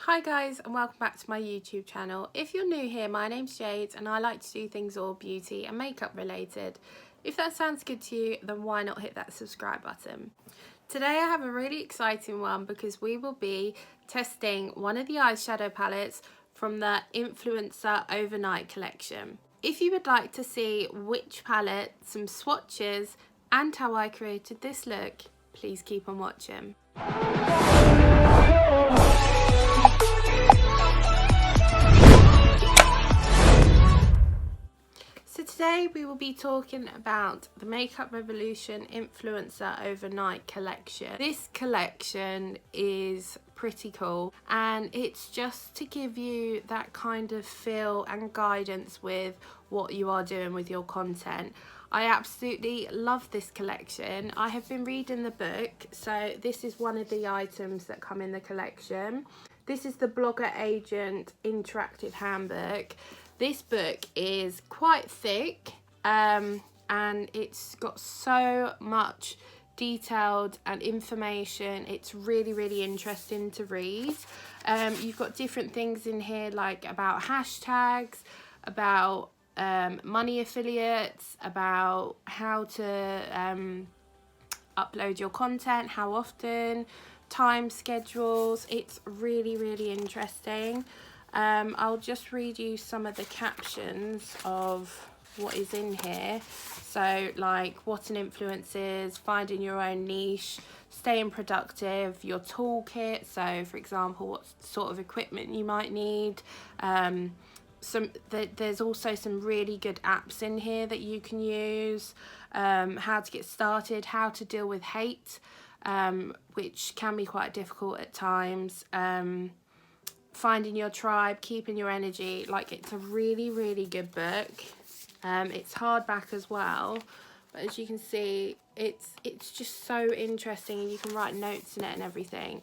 Hi guys, and welcome back to my YouTube channel. If you're new here, my name's Jade and I like to do things all beauty and makeup related. If that sounds good to you, then why not hit that subscribe button. Today I have a really exciting one because we will be testing one of the eyeshadow palettes from the Influencer Overnight collection. If you would like to see which palette, some swatches and how I created this look, please keep on watching. So today we will be talking about the Makeup Revolution Influencer Overnight collection. This collection is pretty cool and it's just to give you that kind of feel and guidance with what you are doing with your content. I absolutely love this collection. I have been reading the book, so this is one of the items that come in the collection. This is the Blogger Agent Interactive Handbook. This book is quite thick and it's got so much detailed and information. It's really interesting to read. You've got different things in here like about hashtags, about money affiliates, about how to upload your content, how often, time schedules. It's really interesting. I'll just read you some of the captions of what is in here. So like what an influence is, finding your own niche, staying productive, your toolkit, so for example what sort of equipment you might need. There's also some really good apps in here that you can use, how to get started, how to deal with hate, which can be quite difficult at times, finding your tribe, keeping your energy. Like, it's a really good book. It's hardback as well, but as you can see, it's just so interesting and you can write notes in it and everything.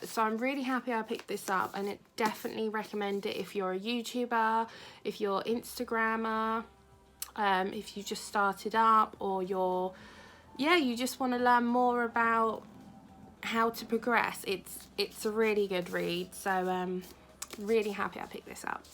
So I'm really happy I picked this up, and it definitely recommend it if you're a YouTuber, if you're Instagrammer, if you just started up, or you just want to learn more about how to progress. It's a really good read, so really happy I picked this up.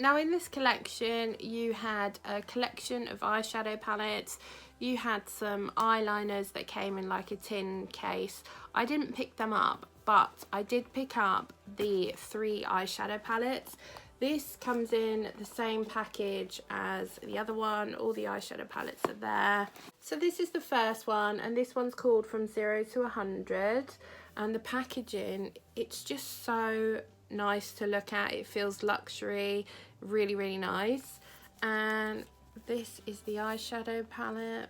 Now in this collection you had a collection of eyeshadow palettes, you had some eyeliners that came in like a tin case. I didn't pick them up, but I did pick up the 3 eyeshadow palettes. This comes in the same package as the other one. All the eyeshadow palettes are there. So this is the first one, and this one's called From 0 to 100. And the packaging, it's just so nice to look at. It feels luxury, really nice. And this is the eyeshadow palette.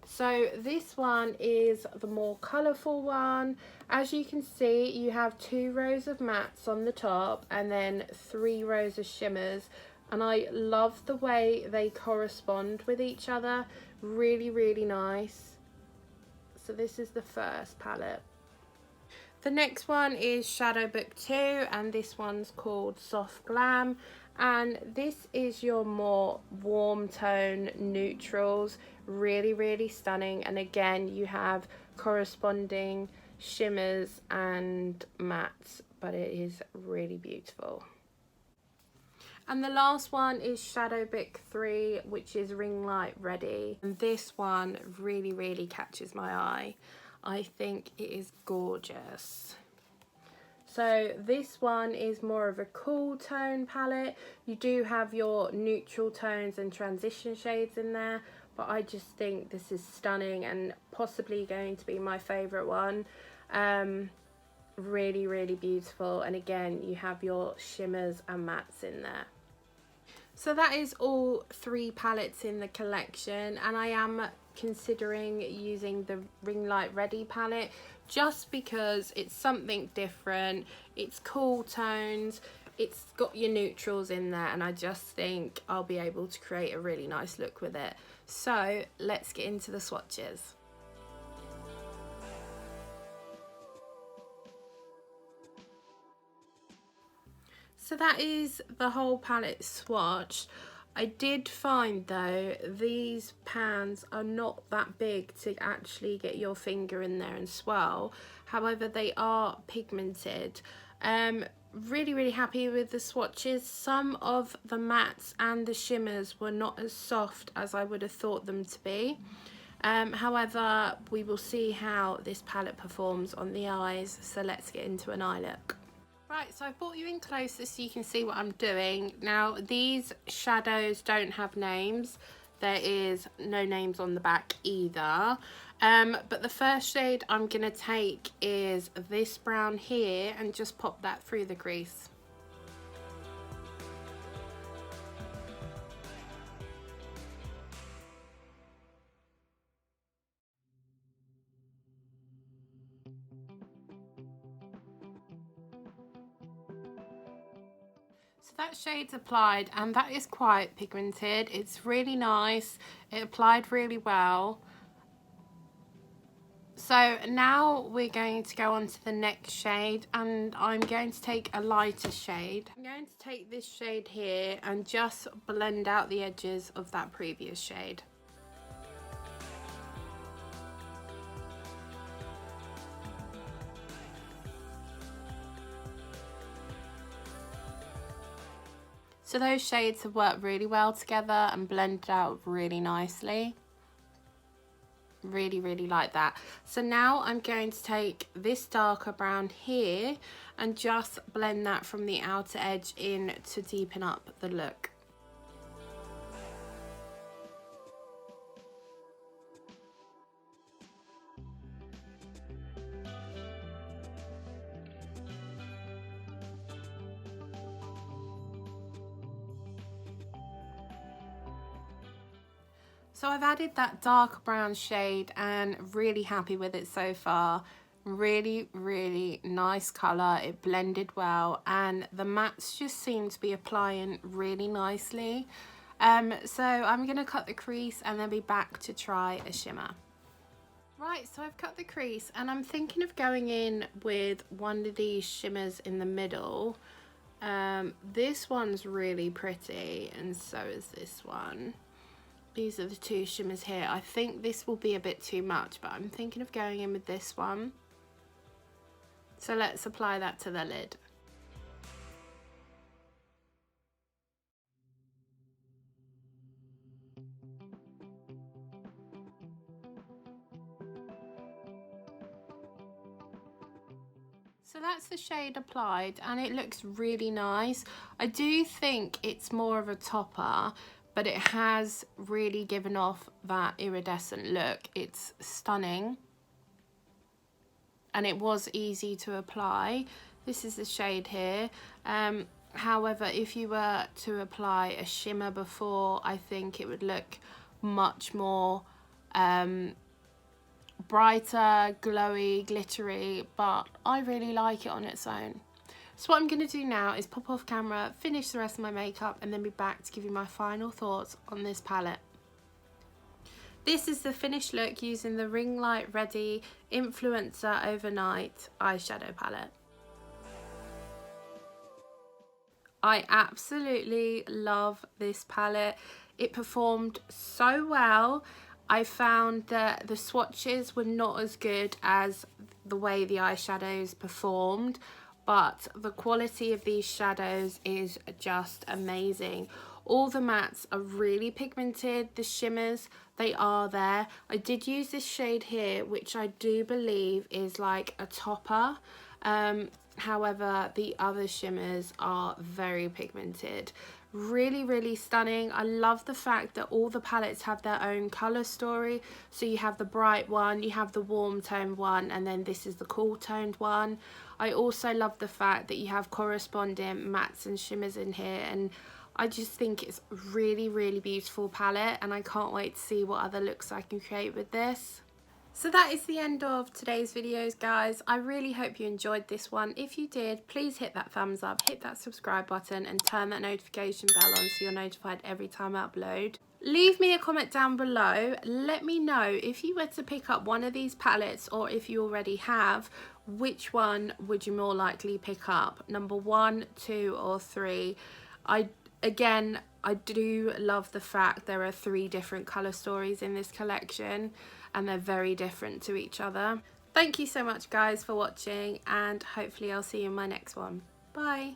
So this one is the more colourful one. As you can see, you have 2 rows of mattes on the top and then 3 rows of shimmers. And I love the way they correspond with each other. Really nice. So this is the first palette. The next one is Shadow Book 2, and this one's called Soft Glam. And this is your more warm tone neutrals. Really stunning, and again you have corresponding shimmers and mattes, but it is really beautiful. And the last one is Shadow Book 3, which is Ring Light Ready. And this one really catches my eye. I think it is gorgeous. So this one is more of a cool tone palette. You do have your neutral tones and transition shades in there, but I just think this is stunning and possibly going to be my favourite one. Really beautiful, and again you have your shimmers and mattes in there. So that is all 3 palettes in the collection, and I am considering using the Ring Light Ready palette just because it's something different, it's cool tones, it's got your neutrals in there, and I just think I'll be able to create a really nice look with it. So let's get into the swatches. So that is the whole palette swatch. I did find though these pans are not that big to actually get your finger in there and swirl. However, they are pigmented. Really happy with the swatches. Some of the mattes and the shimmers were not as soft as I would have thought them to be. However, we will see how this palette performs on the eyes, so let's get into an eye look. Right, so I've brought you in closer so you can see what I'm doing. Now, these shadows don't have names. There is no names on the back either. But the first shade I'm going to take is this brown here and just pop that through the crease. So that shade's applied and that is quite pigmented. It's really nice. It applied really well. So now we're going to go on to the next shade, and I'm going to take a lighter shade. I'm going to take this shade here and just blend out the edges of that previous shade. So those shades have worked really well together and blended out really nicely. Really like that. So now I'm going to take this darker brown here and just blend that from the outer edge in to deepen up the look. So I've added that dark brown shade and really happy with it so far. Really nice colour. It blended well and the mattes just seem to be applying really nicely. So I'm going to cut the crease and then be back to try a shimmer. Right, so I've cut the crease and I'm thinking of going in with one of these shimmers in the middle. This one's really pretty and so is this one. These are the two shimmers here. I think this will be a bit too much, but I'm thinking of going in with this one. So let's apply that to the lid. So that's the shade applied and it looks really nice. I do think it's more of a topper, but it has really given off that iridescent look. It's stunning and it was easy to apply. This is the shade here. However, if you were to apply a shimmer before, I think it would look much more brighter, glowy, glittery, but I really like it on its own. So what I'm going to do now is pop off camera, finish the rest of my makeup and then be back to give you my final thoughts on this palette. This is the finished look using the Ring Light Ready Influencer Overnight eyeshadow palette. I absolutely love this palette. It performed so well. I found that the swatches were not as good as the way the eyeshadows performed, but the quality of these shadows is just amazing. All the mattes are really pigmented. The shimmers, they are there. I did use this shade here, which I do believe is like a topper. However, the other shimmers are very pigmented. Really stunning. I love the fact that all the palettes have their own color story. So you have the bright one, you have the warm toned one, and then this is the cool toned one. I also love the fact that you have corresponding mattes and shimmers in here, and I just think it's a really beautiful palette and I can't wait to see what other looks I can create with this. So that is the end of today's videos, guys. I really hope you enjoyed this one. If you did, please hit that thumbs up, hit that subscribe button and turn that notification bell on so you're notified every time I upload. Leave me a comment down below. Let me know if you were to pick up one of these palettes, or if you already have, which one would you more likely pick up? Number 1, 2 or 3? I Again, I do love the fact there are 3 different colour stories in this collection, and they're very different to each other. Thank you so much guys for watching, and hopefully I'll see you in my next one. Bye!